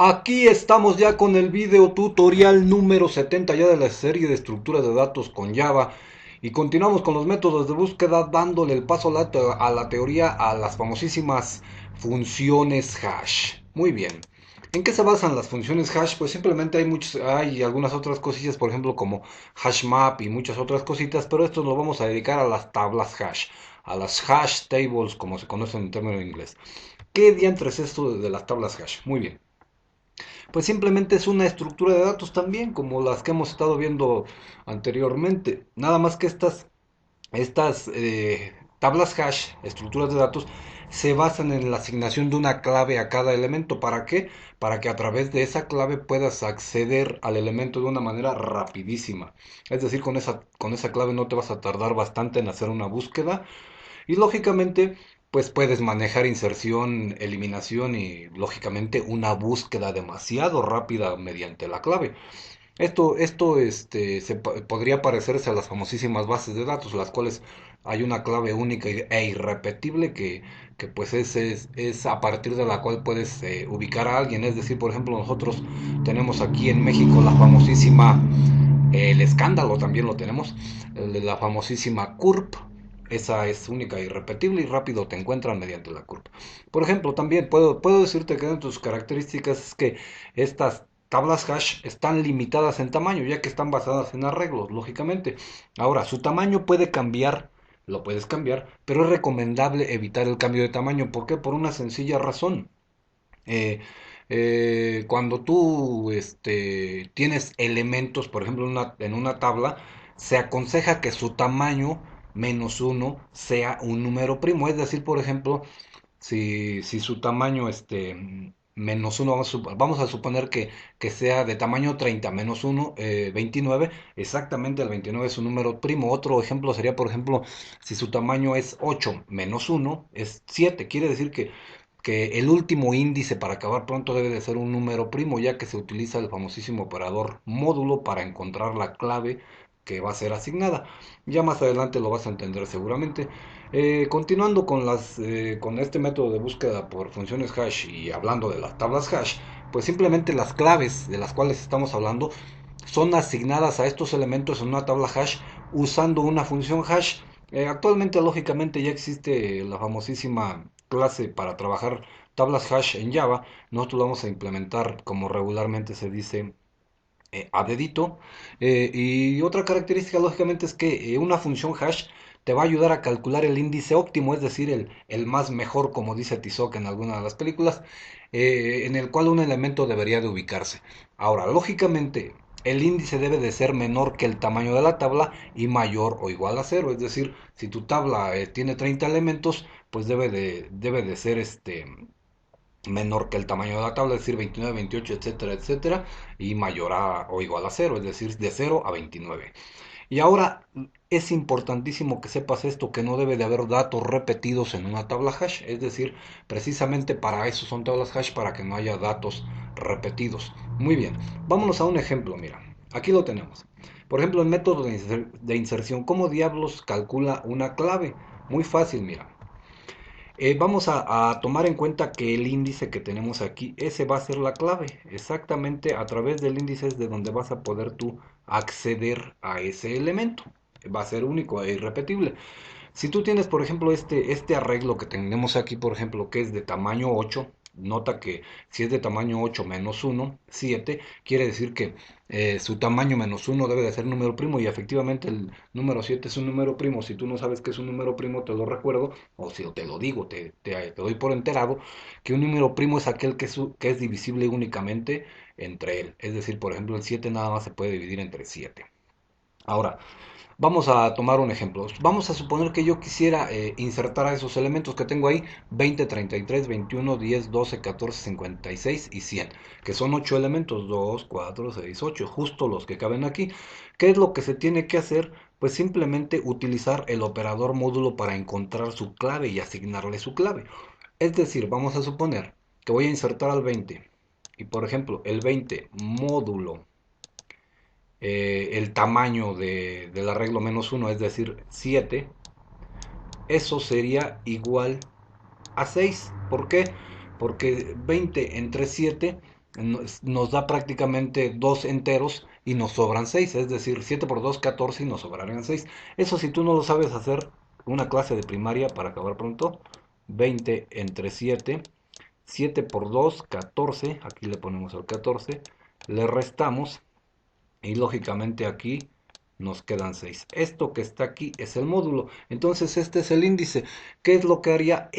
Aquí estamos ya con el video tutorial número 70 ya de la serie de estructuras de datos con Java y continuamos con los métodos de búsqueda dándole el paso a la teoría a las famosísimas funciones hash. Muy bien. ¿En qué se basan las funciones hash? Pues simplemente hay algunas otras cosillas, por ejemplo como hashmap y muchas otras cositas, pero esto lo vamos a dedicar a las tablas hash, a las hash tables como se conocen en términos en inglés. ¿Qué diantres es esto de las tablas hash? Muy bien. Pues simplemente es una estructura de datos también, como las que hemos estado viendo anteriormente. Nada más que estas tablas hash, estructuras de datos, se basan en la asignación de una clave a cada elemento. ¿Para qué? Para que a través de esa clave puedas acceder al elemento de una manera rapidísima. Es decir, con esa clave no te vas a tardar bastante en hacer una búsqueda y lógicamente, pues puedes manejar inserción, eliminación y lógicamente una búsqueda demasiado rápida mediante la clave. Esto podría parecerse a las famosísimas bases de datos, las cuales hay una clave única e irrepetible que pues es a partir de la cual puedes ubicar a alguien. Es decir, por ejemplo, nosotros tenemos aquí en México la famosísima, el escándalo también lo tenemos, la famosísima CURP. Esa es única e irrepetible y rápido te encuentran mediante la CURP. Por ejemplo, también puedo decirte que dentro de sus características es que estas tablas hash están limitadas en tamaño, ya que están basadas en arreglos, lógicamente. Ahora, su tamaño puede cambiar, lo puedes cambiar, pero es recomendable evitar el cambio de tamaño. ¿Por qué? Por una sencilla razón. Eh, Cuando tú tienes elementos, por ejemplo, en una tabla, se aconseja que su tamaño menos uno sea un número primo. Es decir, por ejemplo, si su tamaño menos uno, vamos a suponer que sea de tamaño 30 menos uno, 29, exactamente el 29 es un número primo. Otro ejemplo sería, por ejemplo, si su tamaño es 8 menos uno es 7. Quiere decir que el último índice para acabar pronto debe de ser un número primo, ya que se utiliza el famosísimo operador módulo para encontrar la clave que va a ser asignada. Ya más adelante lo vas a entender seguramente. Continuando con este método de búsqueda por funciones hash y hablando de las tablas hash, pues simplemente las claves de las cuales estamos hablando son asignadas a estos elementos en una tabla hash usando una función hash. Actualmente, lógicamente, ya existe la famosísima clase para trabajar tablas hash en Java. Nosotros lo vamos a implementar como regularmente se dice a dedito. Y otra característica, lógicamente, es que una función hash te va a ayudar a calcular el índice óptimo, es decir, el más mejor, como dice Tizoc en alguna de las películas, en el cual un elemento debería de ubicarse. Ahora, lógicamente, el índice debe de ser menor que el tamaño de la tabla y mayor o igual a cero. Es decir, si tu tabla tiene 30 elementos, pues debe de ser menor que el tamaño de la tabla, es decir, 29, 28, etcétera, etcétera, y mayor a o igual a cero, es decir, de 0 a 29. Y ahora es importantísimo que sepas esto, que no debe de haber datos repetidos en una tabla hash, es decir, precisamente para eso son tablas hash, para que no haya datos repetidos. Muy bien, vámonos a un ejemplo, mira, aquí lo tenemos. Por ejemplo, el método de inserción, ¿cómo diablos calcula una clave? Muy fácil, mira. Vamos a tomar en cuenta que el índice que tenemos aquí, ese va a ser la clave. Exactamente a través del índice es de donde vas a poder tú acceder a ese elemento. Va a ser único e irrepetible. Si tú tienes, por ejemplo, este arreglo que tenemos aquí, por ejemplo, que es de tamaño 8, nota que si es de tamaño 8 menos uno 7 quiere decir que su tamaño menos uno debe de ser número primo y efectivamente el número 7 es un número primo. Si tú no sabes que es un número primo, te lo recuerdo, o si te lo digo, te doy por enterado, que un número primo es aquel que es divisible únicamente entre él. Es decir, por ejemplo, el 7 nada más se puede dividir entre 7. Ahora, vamos a tomar un ejemplo. Vamos a suponer que yo quisiera insertar a esos elementos que tengo ahí, 20, 33, 21, 10, 12, 14, 56 y 100, que son 8 elementos, 2, 4, 6, 8, justo los que caben aquí. ¿Qué es lo que se tiene que hacer? Pues simplemente utilizar el operador módulo para encontrar su clave y asignarle su clave. Es decir, vamos a suponer que voy a insertar al 20 y por ejemplo el 20 módulo el tamaño del arreglo menos uno, es decir, 7, eso sería igual a 6. ¿Por qué? Porque 20 entre 7 nos da prácticamente dos enteros y nos sobran 6, es decir, 7 por 2 14 y nos sobrarían 6. Eso si tú no lo sabes hacer, una clase de primaria para acabar pronto, 20 entre 7, 7 por 2 14, aquí le ponemos el 14, le restamos y lógicamente aquí nos quedan 6. Esto que está aquí es el módulo. Entonces este es el índice. ¿Qué es lo que haría?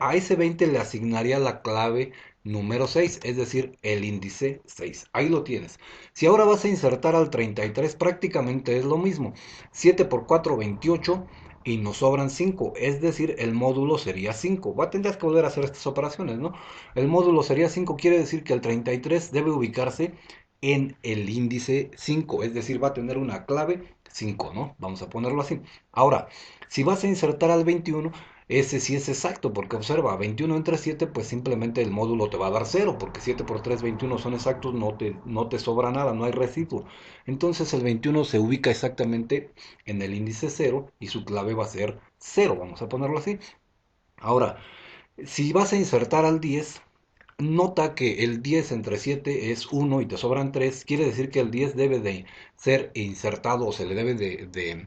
A ese 20 le asignaría la clave número 6, es decir, el índice 6. Ahí lo tienes. Si ahora vas a insertar al 33, prácticamente es lo mismo. 7 por 4, 28 y nos sobran 5, es decir, el módulo sería 5. Tendrías que volver a hacer estas operaciones, ¿no? El módulo sería 5, quiere decir que el 33 debe ubicarse en el índice 5, es decir, va a tener una clave 5, ¿no? Vamos a ponerlo así. Ahora, si vas a insertar al 21, ese sí es exacto, porque observa, 21 entre 7, pues simplemente el módulo te va a dar 0, porque 7 por 3, 21 son exactos, no te sobra nada, no hay residuo. Entonces el 21 se ubica exactamente en el índice 0 y su clave va a ser 0, vamos a ponerlo así. Ahora, si vas a insertar al 10, nota que el 10 entre 7 es 1 y te sobran 3, quiere decir que el 10 debe de ser insertado o se le debe de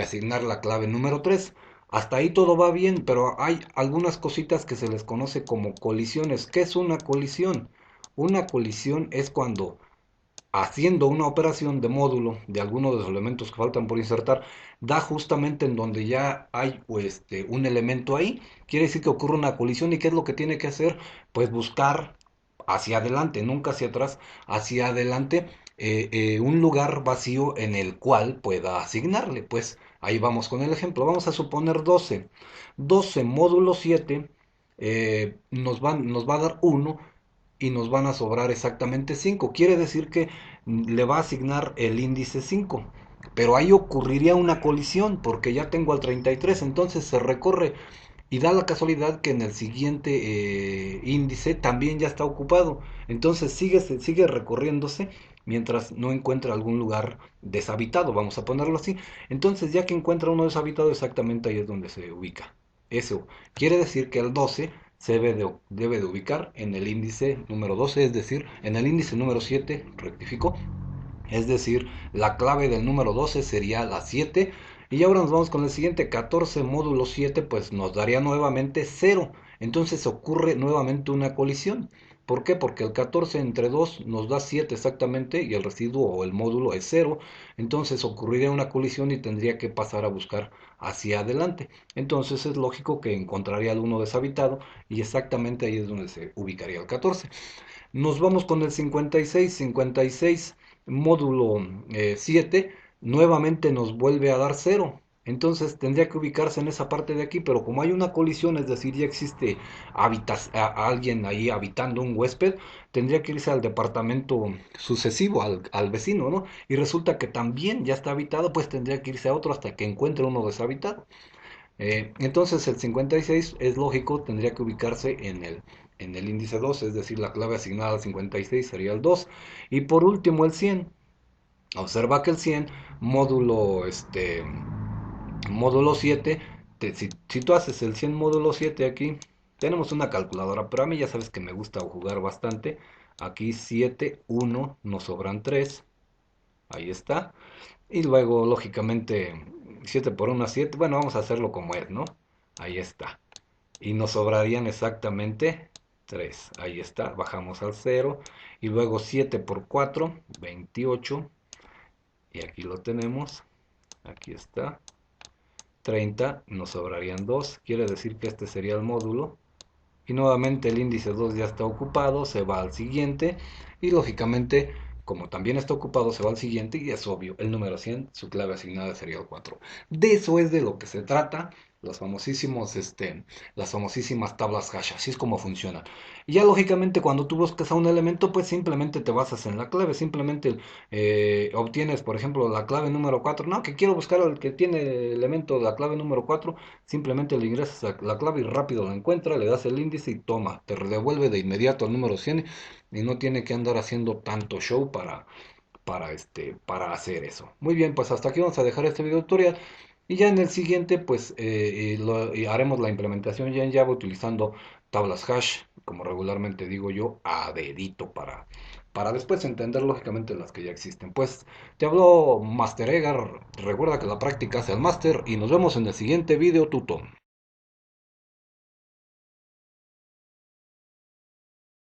asignar la clave número 3. Hasta ahí todo va bien, pero hay algunas cositas que se les conoce como colisiones. ¿Qué es una colisión? Una colisión es cuando haciendo una operación de módulo de alguno de los elementos que faltan por insertar, da justamente en donde ya hay un elemento ahí. Quiere decir que ocurre una colisión y ¿qué es lo que tiene que hacer? Pues buscar hacia adelante, nunca hacia atrás, hacia adelante, un lugar vacío en el cual pueda asignarle. Pues ahí vamos con el ejemplo. Vamos a suponer 12. 12 módulo 7 nos va a dar 1 y nos van a sobrar exactamente 5. Quiere decir que le va a asignar el índice 5. Pero ahí ocurriría una colisión porque ya tengo al 33, entonces se recorre y da la casualidad que en el siguiente índice también ya está ocupado. Entonces sigue recorriéndose mientras no encuentra algún lugar deshabitado, vamos a ponerlo así. Entonces ya que encuentra uno deshabitado, exactamente ahí es donde se ubica. Eso quiere decir que el 12 debe de ubicar en el índice número 12, es decir, en el índice número 7, rectifico, es decir, la clave del número 12 sería la 7. Y ahora nos vamos con el siguiente, 14 módulo 7, pues nos daría nuevamente 0. Entonces ocurre nuevamente una colisión. ¿Por qué? Porque el 14 entre 2 nos da 7 exactamente y el residuo o el módulo es 0. Entonces ocurriría una colisión y tendría que pasar a buscar hacia adelante. Entonces es lógico que encontraría el 1 deshabitado y exactamente ahí es donde se ubicaría el 14. Nos vamos con el 56, 56 módulo 7, nuevamente nos vuelve a dar 0. Entonces tendría que ubicarse en esa parte de aquí, pero como hay una colisión, es decir, ya existe alguien ahí habitando un huésped, tendría que irse al departamento sucesivo, al vecino, ¿no? Y resulta que también ya está habitado, pues tendría que irse a otro hasta que encuentre uno deshabitado. Entonces el 56 es lógico, tendría que ubicarse en el índice 2, es decir, la clave asignada al 56 sería el 2. Y por último el 100. Observa que el 100, módulo 7, si tú haces el 100 módulo 7 aquí, tenemos una calculadora, pero a mí ya sabes que me gusta jugar bastante. Aquí 7, 1, nos sobran 3, ahí está. Y luego, lógicamente, 7 por 1 7. Bueno, vamos a hacerlo como es, ¿no? Ahí está. Y nos sobrarían exactamente 3. Ahí está. Bajamos al 0. Y luego 7 por 4, 28. Y aquí lo tenemos. Aquí está. 30. Nos sobrarían 2. Quiere decir que este sería el módulo. Y nuevamente el índice 2 ya está ocupado, se va al siguiente y lógicamente como también está ocupado se va al siguiente y es obvio, el número 100 su clave asignada sería el 4. De eso es de lo que se trata, las famosísimas tablas hash, así es como funcionan. Y ya lógicamente cuando tú buscas a un elemento pues simplemente te basas en la clave, simplemente obtienes por ejemplo la clave número 4, no, que quiero buscar al que tiene el elemento de la clave número 4. Simplemente le ingresas la clave y rápido la encuentra, le das el índice y toma, te devuelve de inmediato al número 100 y no tiene que andar haciendo tanto show para hacer eso. Muy bien, pues hasta aquí vamos a dejar este video tutorial y ya en el siguiente pues haremos la implementación ya en Java utilizando tablas hash, como regularmente digo yo, a dedito para después entender lógicamente las que ya existen. Pues te habló Master Egar, recuerda que la práctica hace al máster y nos vemos en el siguiente video tuto.